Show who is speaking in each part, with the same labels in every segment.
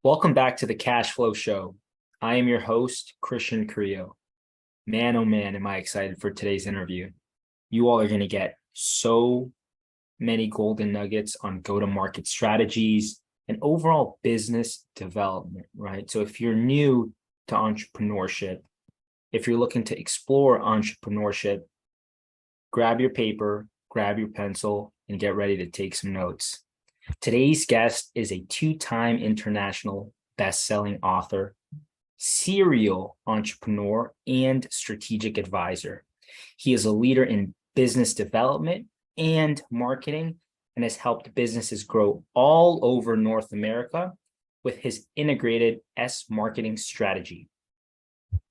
Speaker 1: Welcome back to the Cash Flow Show. I am your host, Christian Creo. Man, oh man, am I excited for today's interview. You all are going to get so many golden nuggets on go-to-market strategies and overall business development, right? So if you're new to entrepreneurship, if you're looking to explore entrepreneurship, grab your paper, grab your pencil, and get ready to take some notes. Today's guest is a two-time international best-selling author, serial entrepreneur, and strategic advisor. He is a leader in business development and marketing and has helped businesses grow all over North America with his integrated marketing strategy.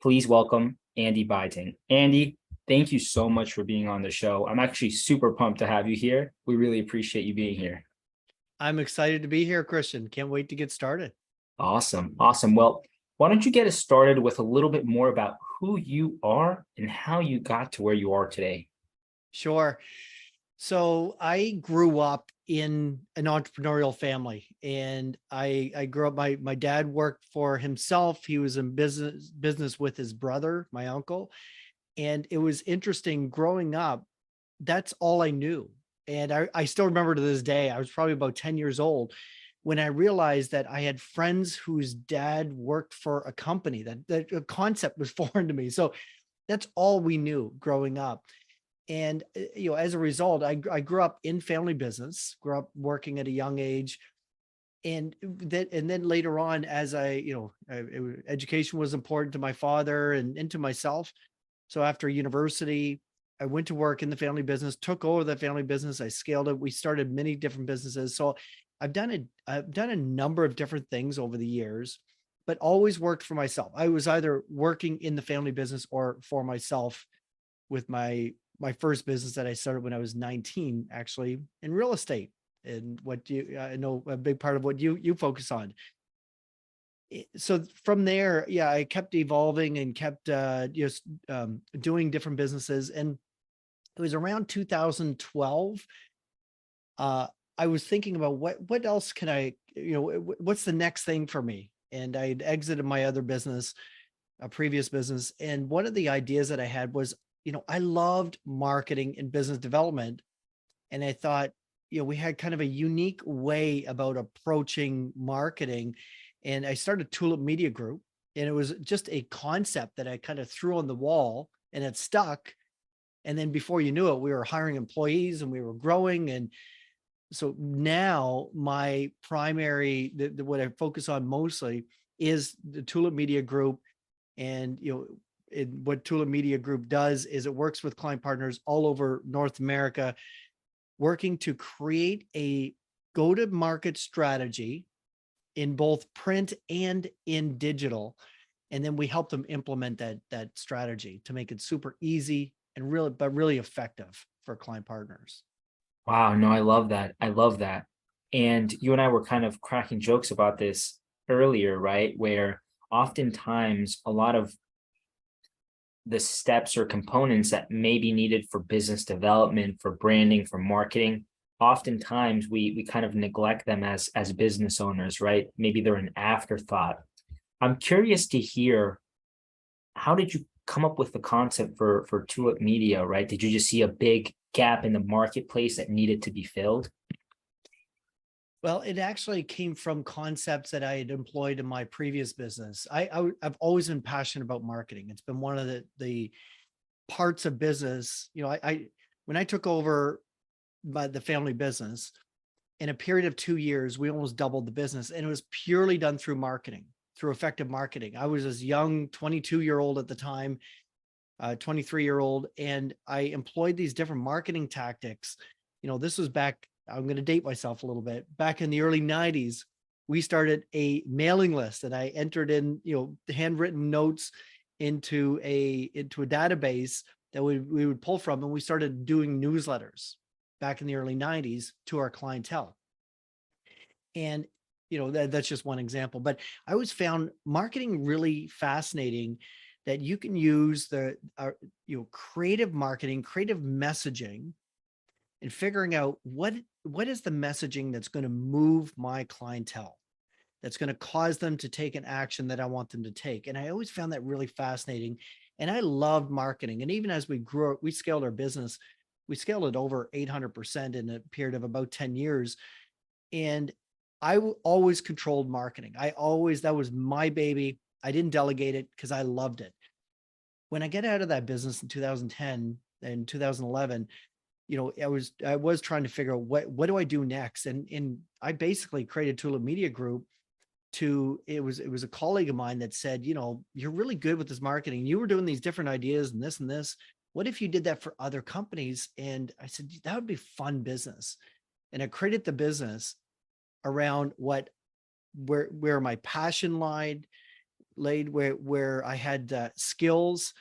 Speaker 1: Please welcome Andy Buyting. Andy, thank you so much for being on the show. I'm actually super pumped to have you here. We really appreciate you being here.
Speaker 2: I'm excited to be here, Christian. Can't wait to get started.
Speaker 1: Awesome. Well, why don't you get us started with a little bit more about who you are and how you got to where you are today?
Speaker 2: Sure. So I grew up in an entrepreneurial family, and I grew up, my dad worked for himself. He was in business with his brother, my uncle. And it was interesting growing up. That's all I knew. And I still remember to this day, I was probably about 10 years old when I realized that I had friends whose dad worked for a company, that a concept was foreign to me. So that's all we knew growing up. And, as a result, I grew up in family business, grew up working at a young age. And then later on, as education was important to my father and to myself. So after university, I went to work in the family business, took over the family business. I scaled it. We started many different businesses. So I've done a number of different things over the years, but always worked for myself. I was either working in the family business or for myself with my first business that I started when I was 19, actually, in real estate. And what I know a big part of what you focus on. So from there, yeah, I kept evolving and kept doing different businesses. And it was around 2012. I was thinking about what else can I, what's the next thing for me? And I had exited my other business, a previous business. And one of the ideas that I had was, I loved marketing and business development. And I thought, we had kind of a unique way about approaching marketing. And I started Tulip Media Group, and it was just a concept that I kind of threw on the wall, and it stuck. And then before you knew it, we were hiring employees and we were growing. And so now my primary, what I focus on mostly is the Tulip Media Group. And, what Tulip Media Group does is it works with client partners all over North America, working to create a go-to-market strategy in both print and in digital. And then we help them implement that strategy to make it super easy and really effective for client partners.
Speaker 1: Wow, no, I love that. I love that. And you and I were kind of cracking jokes about this earlier, right? Where oftentimes a lot of the steps or components that may be needed for business development, for branding, for marketing, oftentimes we kind of neglect them as business owners, right? Maybe they're an afterthought. I'm curious to hear, how did you come up with the concept for Tulip Media, right? Did you just see a big gap in the marketplace that needed to be filled?
Speaker 2: Well, it actually came from concepts that I had employed in my previous business. I've always been passionate about marketing. It's been one of the parts of business. When I took over the family business, in a period of 2 years, we almost doubled the business, and it was purely done through marketing, through effective marketing. I was this young 22-year-old at the time, 23-year-old, and I employed these different marketing tactics. This was back, I'm going to date myself a little bit. Back in the early 90s, we started a mailing list, and I entered in, handwritten notes into a database that we would pull from, and we started doing newsletters back in the early 90s to our clientele. And that's just one example, but I always found marketing really fascinating, that you can use the creative marketing, creative messaging, and figuring out what is the messaging that's going to move my clientele. that's going to cause them to take an action that I want them to take. And I always found that really fascinating. And I loved marketing. And even as we grew, we scaled our business, we scaled it over 800% in a period of about 10 years. And always controlled marketing. That was my baby. I didn't delegate it because I loved it. When I get out of that business in 2010 and 2011, I was trying to figure out what do I do next? And I basically created Tulip Media Group it was a colleague of mine that said, you're really good with this marketing. You were doing these different ideas and this and this. What if you did that for other companies? And I said, that would be fun business. And I created the business around where my passion laid, where I had skills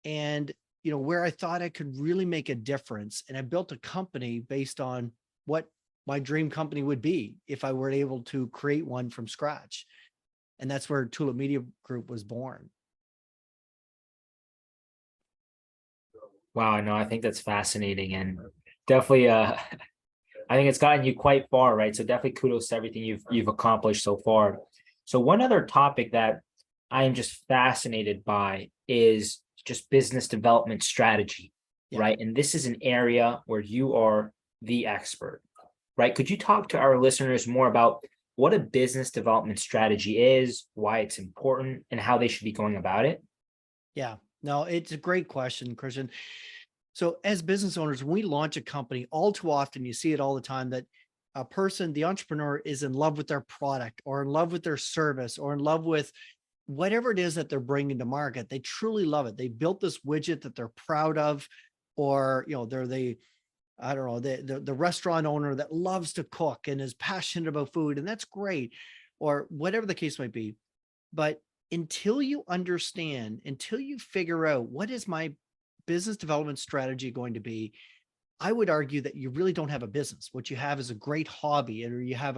Speaker 2: and, where I thought I could really make a difference. And I built a company based on what my dream company would be if I were able to create one from scratch. And that's where Tulip Media Group was born.
Speaker 1: Wow, no, I think that's fascinating and definitely I think it's gotten you quite far, right? So definitely kudos to everything you've accomplished so far. So one other topic that I am just fascinated by is just business development strategy,
Speaker 2: Yeah.
Speaker 1: right? And this is an area where you are the expert, right? Could you talk to our listeners more about what a business development strategy is, why it's important, and how they should be going about it?
Speaker 2: Yeah, no, it's a great question, Christian. So as business owners, when we launch a company, all too often you see it all the time that the entrepreneur is in love with their product or in love with their service or in love with whatever it is that they're bringing to market. They truly love it. They built this widget that they're proud of, or, they're the restaurant owner that loves to cook and is passionate about food. And that's great, or whatever the case might be. But until you figure out what is my business development strategy going to be, I would argue that you really don't have a business. What you have is a great hobby, or you have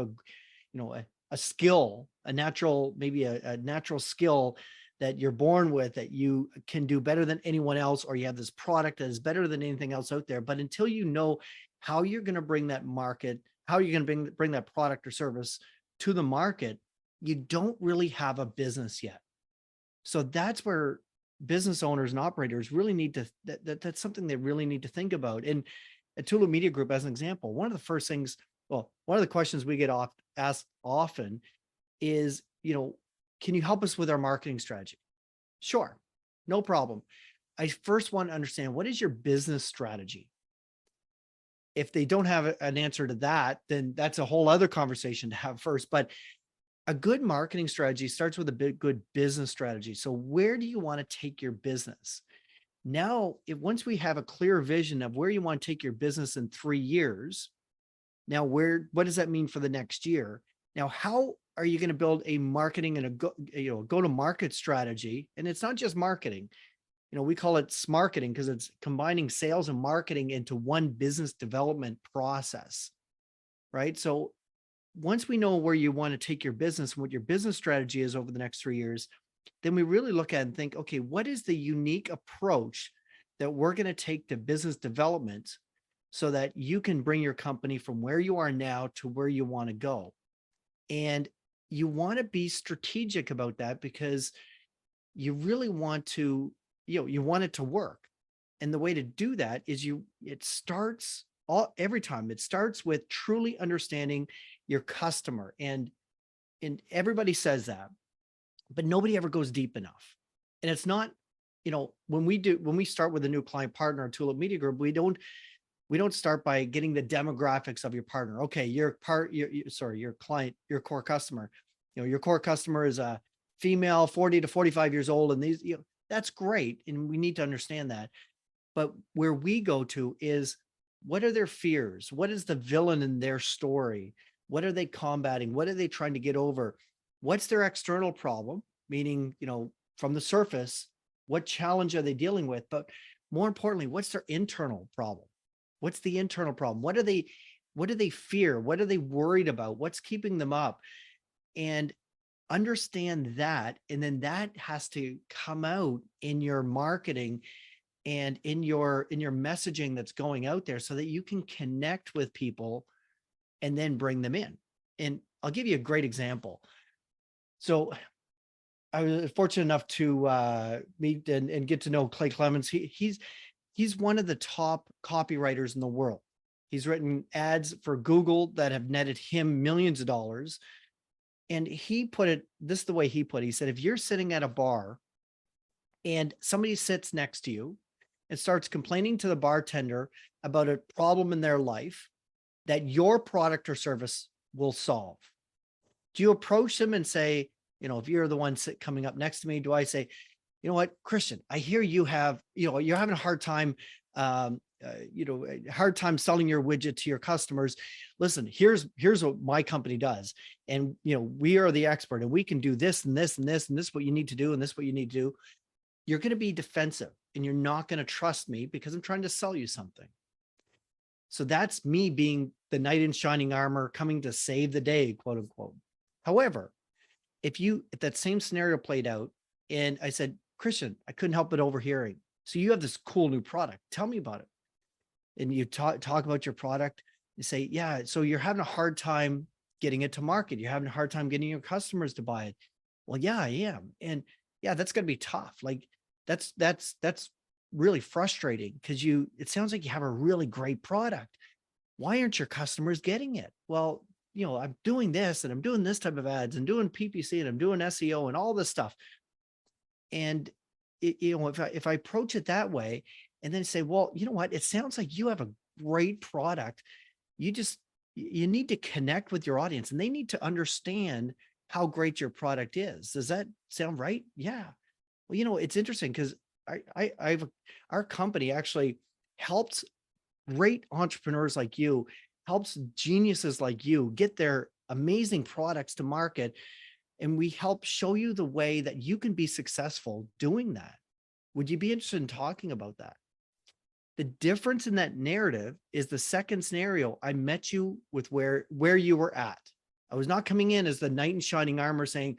Speaker 2: a skill, maybe a natural skill that you're born with that you can do better than anyone else, or you have this product that is better than anything else out there. But until you know how you're going to bring that market, how you're going to bring that product or service to the market, you don't really have a business yet. So that's where business owners and operators really need to, that's something they really need to think about. And at Tulip Media Group, as an example, one of the questions we get asked often is, can you help us with our marketing strategy? Sure, no problem. I first want to understand, what is your business strategy? If they don't have an answer to that, then that's a whole other conversation to have first. But a good marketing strategy starts with a good business strategy. So where do you want to take your business? Now, once we have a clear vision of where you want to take your business in 3 years, now what does that mean for the next year? Now, how are you going to build a marketing and a go-to-market strategy? And it's not just marketing. We call it smarketing because it's combining sales and marketing into one business development process, right? So once we know where you want to take your business and what your business strategy is over the next 3 years, then we really look at and think, okay, what is the unique approach that we're going to take to business development so that you can bring your company from where you are now to where you want to go? And you want to be strategic about that because you really want to, you want it to work. And the way to do that is every time it starts with truly understanding your customer. And everybody says that, but nobody ever goes deep enough. And it's not, when we start with a new client partner at Tulip Media Group, we don't start by getting the demographics of your partner. Okay, your client, your core customer, your core customer is a female, 40 to 45 years old. And that's great. And we need to understand that. But where we go to is, what are their fears? What is the villain in their story? What are they combating? What are they trying to get over? What's their external problem? Meaning, from the surface, what challenge are they dealing with? But more importantly, what's their internal problem? What's the internal problem? What do they fear? What are they worried about? What's keeping them up? And understand that. And then that has to come out in your marketing and in your messaging that's going out there so that you can connect with people and then bring them in. And I'll give you a great example. So I was fortunate enough to meet and get to know Clay Clemens. He's one of the top copywriters in the world. He's written ads for Google that have netted him millions of dollars. And he put it, this is the way he put it. He said, if you're sitting at a bar and somebody sits next to you and starts complaining to the bartender about a problem in their life that your product or service will solve, do you approach them and say, if you're the one coming up next to me, do I say, you know what, Christian, I hear you have, you're having a hard time, a hard time selling your widget to your customers. Listen, here's what my company does. And, we are the expert and we can do this and this and this, and this is what you need to do. And this is what you need to do. You're going to be defensive and you're not going to trust me because I'm trying to sell you something. So that's me being the knight in shining armor coming to save the day, quote unquote. However, if that same scenario played out and I said, Christian, I couldn't help but overhearing. So you have this cool new product. Tell me about it. And you talk about your product. You say, yeah, so you're having a hard time getting it to market. You're having a hard time getting your customers to buy it. Well, yeah, I am. And yeah, that's going to be tough. Like that's really frustrating because it sounds like you have a really great product. Why aren't your customers getting it? Well, I'm doing this and I'm doing this type of ads and doing PPC and I'm doing SEO and all this stuff. And if I approach it that way and then say, well, you know what, it sounds like you have a great product. You need to connect with your audience and they need to understand how great your product is. Does that sound right? Yeah. Well, it's interesting because our company actually helps great entrepreneurs like you, helps geniuses like you get their amazing products to market. And we help show you the way that you can be successful doing that. Would you be interested in talking about that? The difference in that narrative is the second scenario. I met you with where you were at. I was not coming in as the knight in shining armor saying,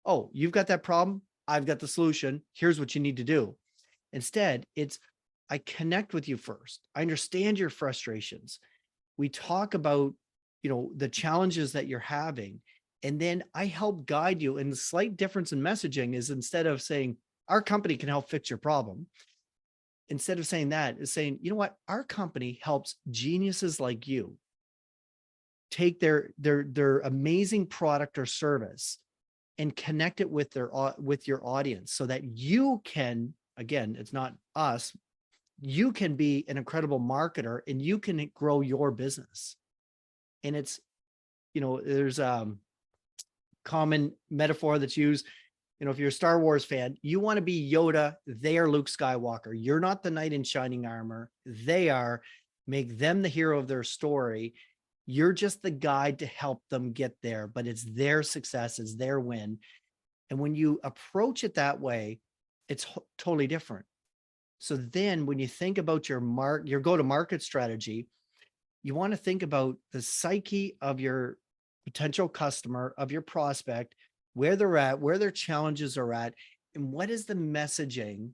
Speaker 2: oh, you've got that problem. I've got the solution. Here's what you need to do. Instead, it's I connect with you first. I understand your frustrations. We talk about, the challenges that you're having. And then I help guide you. And the slight difference in messaging is instead of saying, our company can help fix your problem, instead of saying that, is saying, you know what, our company helps geniuses like you take their amazing product or service and connect it with your audience so that you can, again, it's not us, you can be an incredible marketer and you can grow your business. And it's, there's a common metaphor that's used, if you're a Star Wars fan, you want to be Yoda, they are Luke Skywalker. You're not the knight in shining armor. They are. Make them the hero of their story. You're just the guide to help them get there, but it's their success, it's their win. And when you approach it that way, it's totally different. So then when you think about your go-to-market strategy, you want to think about the psyche of your potential customer, of your prospect, where they're at, where their challenges are at, and what is the messaging,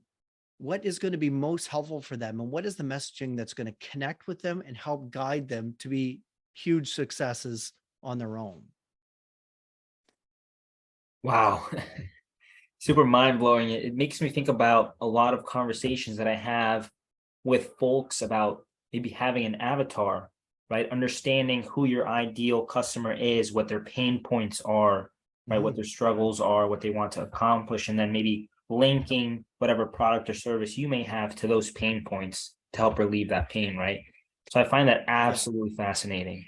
Speaker 2: what is going to be most helpful for them, and what is the messaging that's going to connect with them and help guide them to be huge successes on their own.
Speaker 1: Wow. Super mind-blowing. It makes me think about a lot of conversations that I have with folks about maybe having an avatar, right? Understanding who your ideal customer is, what their pain points are, right? What their struggles are, what they want to accomplish, and then maybe linking whatever product or service you may have to those pain points to help relieve that pain, right? So I find that absolutely fascinating.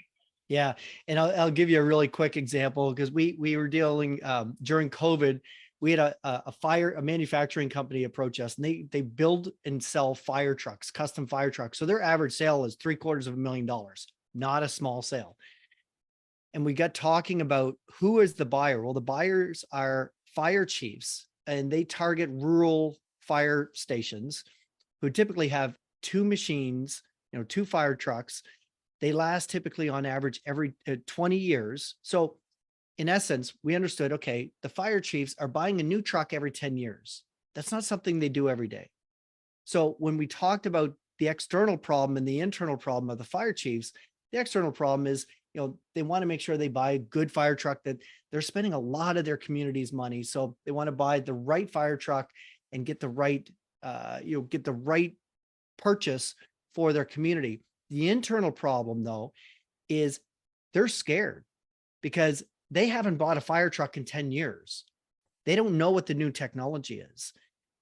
Speaker 2: Yeah. And I'll give you a really quick example because we were dealing during COVID. We had a manufacturing company approach us, and they build and sell fire trucks, custom fire trucks. So their average sale is $750,000, not a small sale. And we got talking about who is the buyer. Well, the buyers are fire chiefs, and they target rural fire stations who typically have two machines, two fire trucks. They last typically on average every 20 years. So in essence, we understood, okay, the fire chiefs are buying a new truck every 10 years. That's not something they do every day. So when we talked about the external problem and the internal problem of the fire chiefs, the external problem is they want to make sure they buy a good fire truck, that they're spending a lot of their community's money. So they want to buy the right fire truck and get the right, get the right purchase for their community. The internal problem, though, is they're scared because they haven't bought a fire truck in 10 years. They don't know what the new technology is.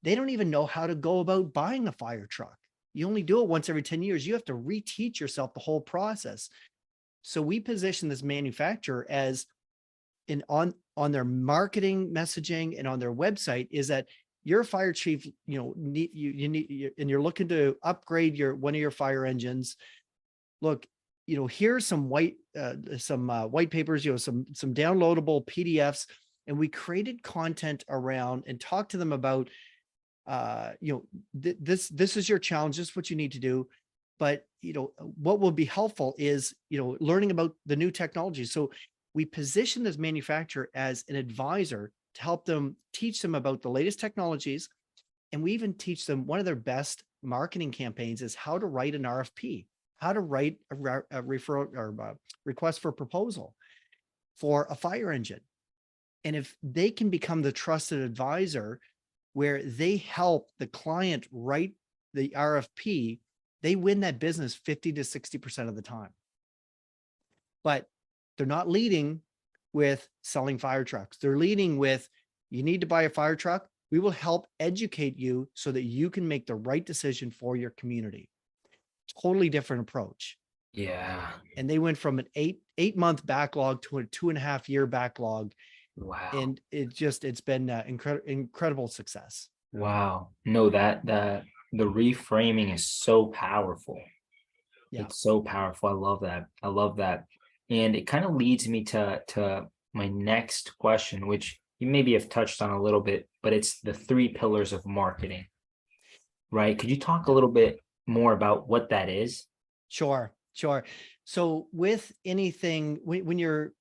Speaker 2: They don't even know how to go about buying a fire truck. You only do it once every 10 years. You have to reteach yourself the whole process. So we position this manufacturer as on their marketing messaging and on their website, is that your fire chief, you need, and you're looking to upgrade one of your fire engines. Look, here's some white papers, some downloadable PDFs, and we created content around and talked to them about, this is your challenge. This is what you need to do. But, what will be helpful is, learning about the new technology. So we position this manufacturer as an advisor to help them, teach them about the latest technologies. And we even teach them, one of their best marketing campaigns is how to write an RFP, how to write a referral or request for proposal for a fire engine. And if they can become the trusted advisor where they help the client write the RFP, they win that business 50 to 60% of the time. But they're not leading with selling fire trucks. They're leading with, you need to buy a fire truck. We will help educate you so that you can make the right decision for your community. Totally different approach.
Speaker 1: Yeah.
Speaker 2: And they went from an eight-month backlog to a 2.5 year backlog.
Speaker 1: Wow.
Speaker 2: And it's been incredible success.
Speaker 1: Wow. No, the reframing is so powerful.
Speaker 2: Yeah.
Speaker 1: It's so powerful. I love that. I love that. And it kind of leads me to my next question, which you maybe have touched on a little bit, but it's the 3 pillars of marketing, right? Could you talk a little bit more about what that is?
Speaker 2: Sure. So with anything, when you're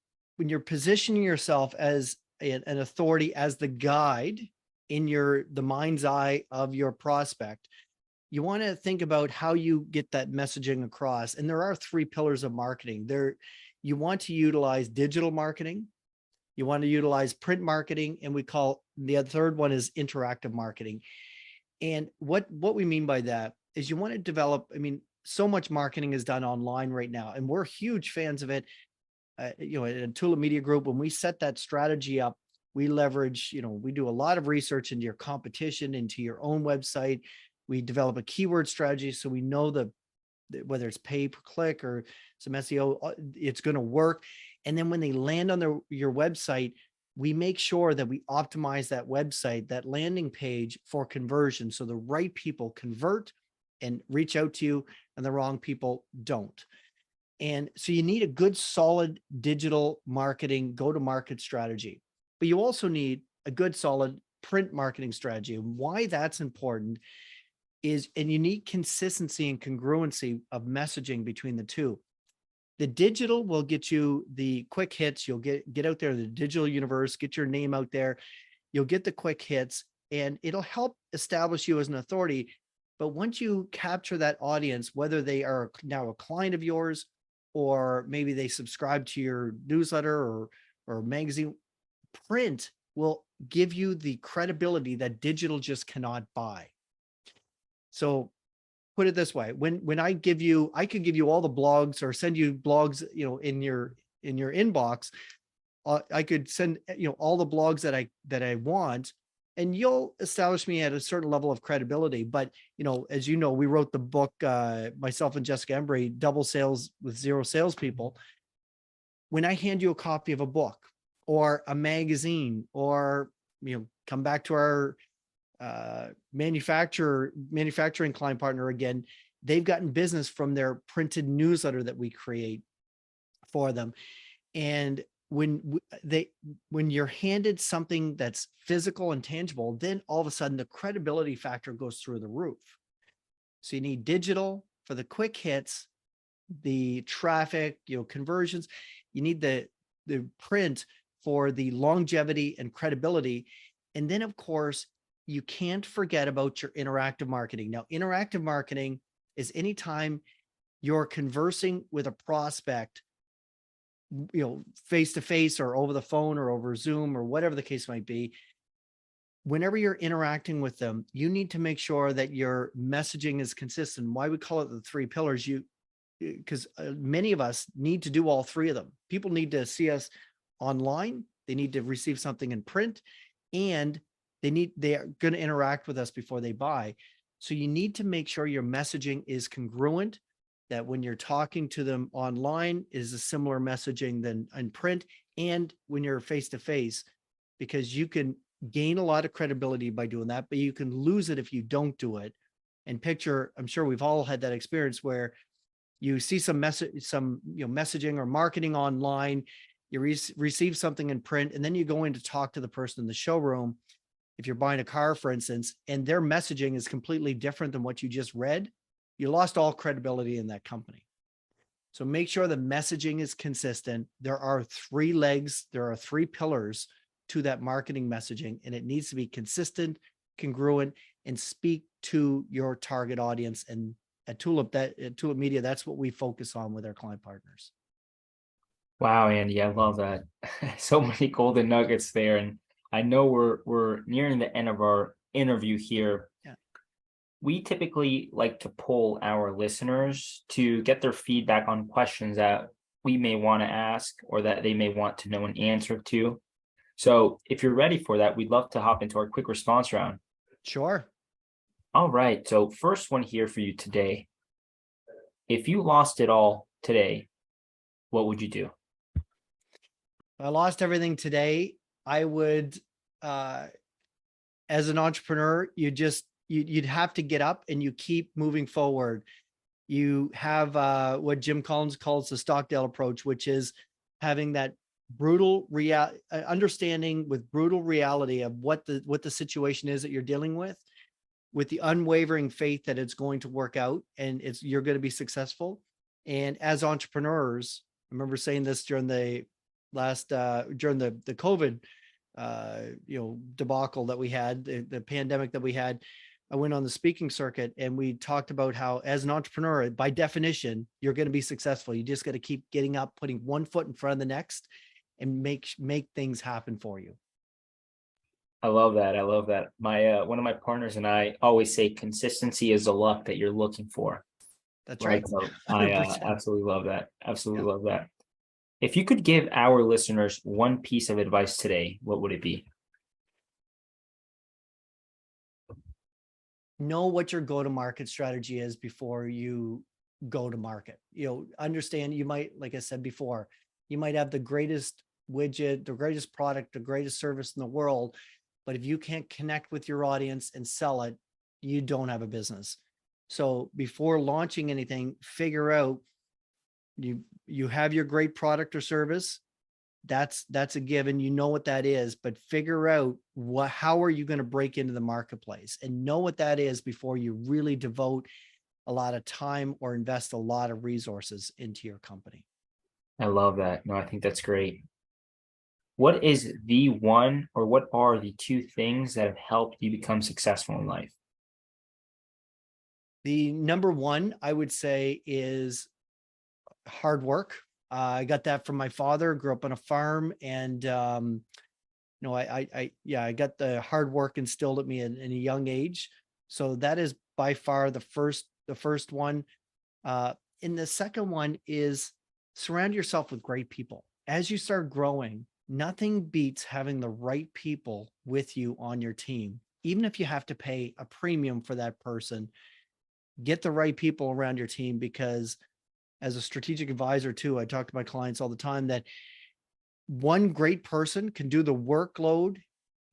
Speaker 2: positioning yourself as an authority, as the guide in the mind's eye of your prospect, you want to think about how you get that messaging across. And there are 3 pillars of marketing. You want to utilize digital marketing, you want to utilize print marketing, and we call the third one is interactive marketing. And what we mean by that is you want to develop, so much marketing is done online right now, and we're huge fans of it. At Tulip Media Group, when we set that strategy up, we leverage, we do a lot of research into your competition, into your own website. We develop a keyword strategy so we know whether it's pay per click or some SEO, it's going to work. And then when they land on your website, we make sure that we optimize that website, that landing page, for conversion. So the right people convert and reach out to you, and the wrong people don't. And so you need a good, solid digital marketing go-to-market strategy, but you also need a good, solid print marketing strategy. And why that's important is, and you need consistency and congruency of messaging between the two. The digital will get you the quick hits. You'll get out there in the digital universe, get your name out there. You'll get the quick hits, and it'll help establish you as an authority. But once you capture that audience, whether they are now a client of yours, or maybe they subscribe to your newsletter or magazine, print will give you the credibility that digital just cannot buy. So put it this way, when I could give you all the blogs, or send you blogs, in your inbox. I could send, all the blogs that I want, and you'll establish me at a certain level of credibility. But, as you know, we wrote the book, myself and Jessica Embry, Double Sales with Zero Salespeople. When I hand you a copy of a book or a magazine, or, come back to our manufacturing client partner again, they've gotten business from their printed newsletter that we create for them. And when you're handed something that's physical and tangible, then all of a sudden the credibility factor goes through the roof. So you need digital for the quick hits, the traffic, conversions. You need the print for the longevity and credibility. And then, of course, you can't forget about your interactive marketing. Now, interactive marketing is anytime you're conversing with a prospect face to face or over the phone or over Zoom or whatever the case might be, whenever you're interacting with them, you need to make sure that your messaging is consistent. Why we call it the three pillars, because many of us need to do all three of them. People need to see us online, they need to receive something in print, and they are going to interact with us before they buy. So you need to make sure your messaging is congruent, that when you're talking to them online is a similar messaging than in print, and when you're face to face, because you can gain a lot of credibility by doing that, but you can lose it if you don't do it. And picture, I'm sure we've all had that experience where you see some messaging or marketing online, you receive something in print, and then you go in to talk to the person in the showroom. If you're buying a car, for instance, and their messaging is completely different than what you just read, you lost all credibility in that company. So make sure the messaging is consistent. There are three legs, there are three pillars to that marketing messaging, and it needs to be consistent, congruent, and speak to your target audience. And at Tulip Media, that's what we focus on with our client partners.
Speaker 1: Wow, Andy, I love that. So many golden nuggets there. And I know we're nearing the end of our interview here.
Speaker 2: Yeah.
Speaker 1: We typically like to poll our listeners to get their feedback on questions that we may want to ask or that they may want to know an answer to. So if you're ready for that, we'd love to hop into our quick response round.
Speaker 2: Sure.
Speaker 1: All right. So first one here for you today. If you lost it all today, what would you do?
Speaker 2: If I lost everything today, I would, as an entrepreneur, you'd have to get up and you keep moving forward. You have what Jim Collins calls the Stockdale approach, which is having that brutal understanding with brutal reality of what the situation is that you're dealing with the unwavering faith that it's going to work out and you're going to be successful. And as entrepreneurs, I remember saying this during the COVID debacle that we had, the pandemic that we had. I went on the speaking circuit and we talked about how as an entrepreneur, by definition, you're going to be successful. You just got to keep getting up, putting one foot in front of the next, and make things happen for you.
Speaker 1: I love that. I love that. My one of my partners and I always say consistency is the luck that you're looking for.
Speaker 2: That's right.
Speaker 1: So I
Speaker 2: 100%.
Speaker 1: absolutely love that. Absolutely love that. If you could give our listeners one piece of advice today, what would it be?
Speaker 2: Know what your go-to-market strategy is before you go to market. Understand you might, like I said before, you might have the greatest widget, the greatest product, the greatest service in the world, but if you can't connect with your audience and sell it, you don't have a business. So before launching anything, figure out you have your great product or service. That's a given. You know what that is, but figure out how are you going to break into the marketplace, and know what that is before you really devote a lot of time or invest a lot of resources into your company.
Speaker 1: I love that. No, I think that's great. What is the one or what are the two things that have helped you become successful in life?
Speaker 2: The number one, I would say, is hard work. I got that from my father, grew up on a farm, and I got the hard work instilled at me in a young age. So that is by far the first one. And the second one is surround yourself with great people. As you start growing, nothing beats having the right people with you on your team. Even if you have to pay a premium for that person, get the right people around your team, because as a strategic advisor too, I talk to my clients all the time that one great person can do the workload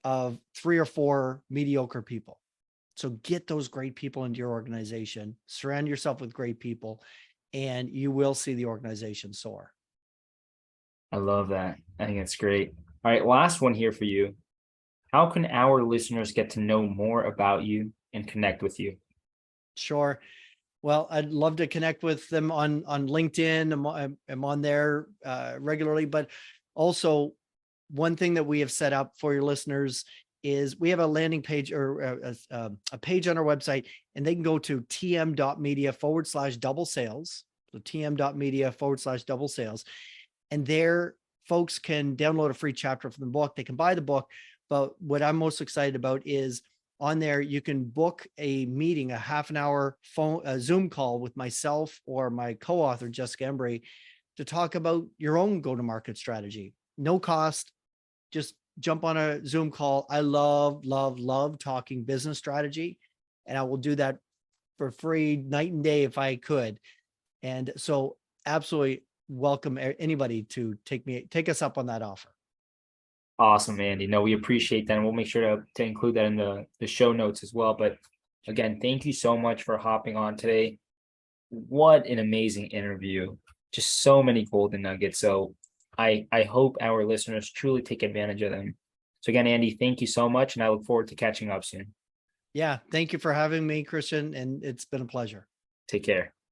Speaker 2: of 3 or 4 mediocre people. So get those great people into your organization, surround yourself with great people, and you will see the organization soar.
Speaker 1: I love that. I think that's great. All right, last one here for you. How can our listeners get to know more about you and connect with you?
Speaker 2: Sure. Well, I'd love to connect with them on LinkedIn. I'm on there regularly, but also one thing that we have set up for your listeners is we have a landing page or a page on our website, and they can go to tm.media/double sales. So tm.media/double sales. And there, folks can download a free chapter from the book. They can buy the book. But what I'm most excited about is on there, you can book a meeting, a half an hour a Zoom call with myself or my co-author, Jessica Embry, to talk about your own go-to-market strategy. No cost, just jump on a Zoom call. I love talking business strategy, and I will do that for free night and day if I could. And so absolutely welcome anybody to take us up on that offer.
Speaker 1: Awesome, Andy. No, we appreciate that. And we'll make sure to include that in the show notes as well. But again, thank you so much for hopping on today. What an amazing interview. Just so many golden nuggets. So I hope our listeners truly take advantage of them. So again, Andy, thank you so much. And I look forward to catching up soon.
Speaker 2: Yeah. Thank you for having me, Christian. And it's been a pleasure.
Speaker 1: Take care.